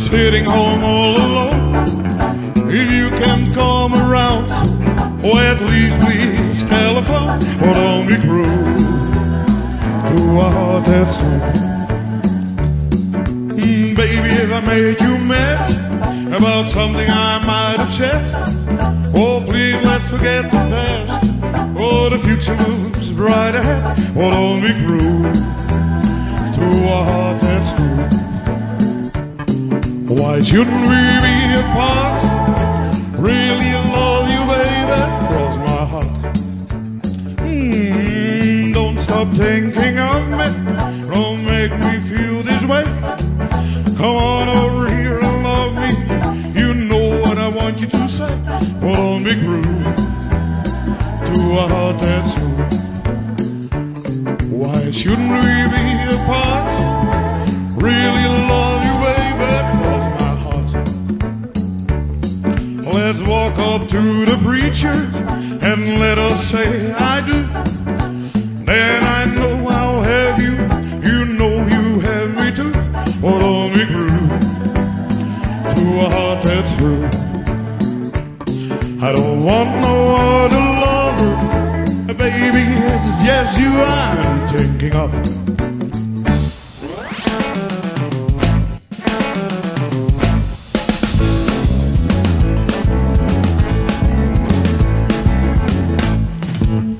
sitting home all alone. If you can come around, or at least please telephone, or don't be cruel to a heart that's home. Baby, if I made you mad about something I might have said, oh please let's forget the past, oh the future moves bright ahead, oh don't be cruel to a heart that's true. Why shouldn't we be apart? Really love you, baby, cross my heart. Don't stop thinking of me, don't make me feel this way. Come on over here and love me, you know what I want you to say. Well, don't be cruel to a heart that's true. Why shouldn't we be apart? Really love you, baby, cross my heart. Let's walk up to the preacher and let us say I do. Then I know I'll have you, you know you have me too. Oh, don't be cruel to a heart that's true. I don't want no other lover, baby, it's just you I'm thinking of.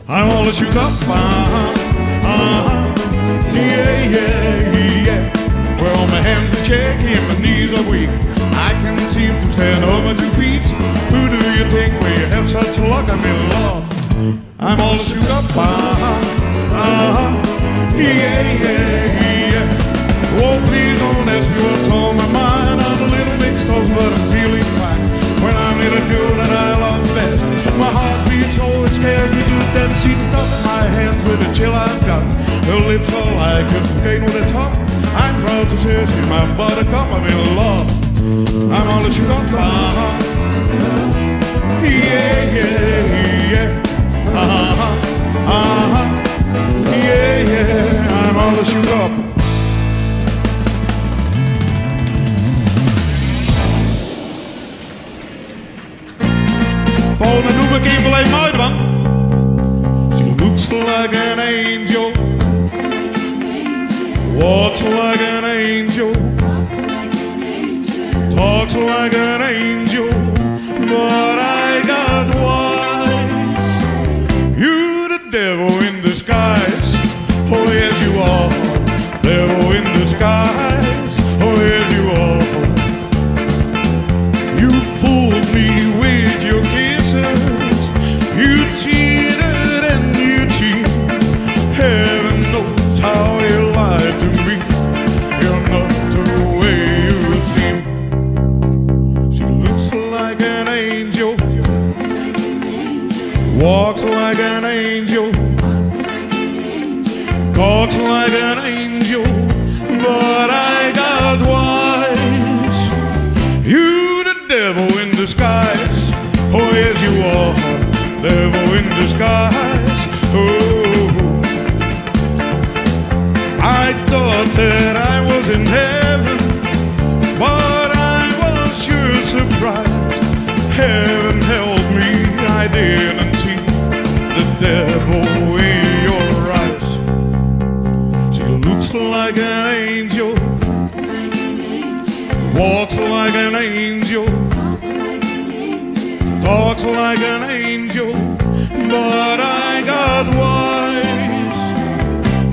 I'm all shook up, yeah, yeah, yeah. Well, my hands are shaking, my knees are weak, I can't seem to stand on my 2 feet. Who do you think when you have such luck? I'm in love. I'm all shook up, yeah, yeah, yeah. Oh, please don't ask me what's on my mind. I'm a little mixed up, but I'm feeling fine. When I'm in a girl that I love best, my heart beats always scared me to death. She touched my hands with the chill I've got. Her lips are like a cocaine when they talk. I'm proud to say she's my buttercup. I'm in love. I'm all shook up, yeah, yeah, yeah, yeah, yeah. I'm all shook up. Volgende doe ik even alleen maar uit, man. She looks like an angel, walks like an angel, talks like an angel, but I got wise. You the devil in disguise, oh yes you are, devil in disguise, oh yes you are. You fooled me with your kisses, you cheated and you cheat. Heaven knows how you lied to me, you're not the way you seem. She looks like an angel, walks like an angel, talks like an angel, but I got wise. You the devil in disguise, oh yes you are, devil in disguise, oh. I thought that I was in heaven, but I was sure surprised. Heaven help me, I didn't see the devil in your eyes. She looks like an angel, walks like an angel, talks like an angel, but I got wise.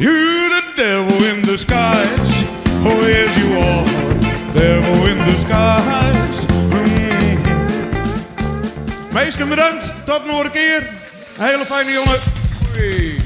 You the devil in disguise, oh yes you are, devil in disguise. Meisken bedankt, tot nog een keer. Hele fijne jongen. Hoi.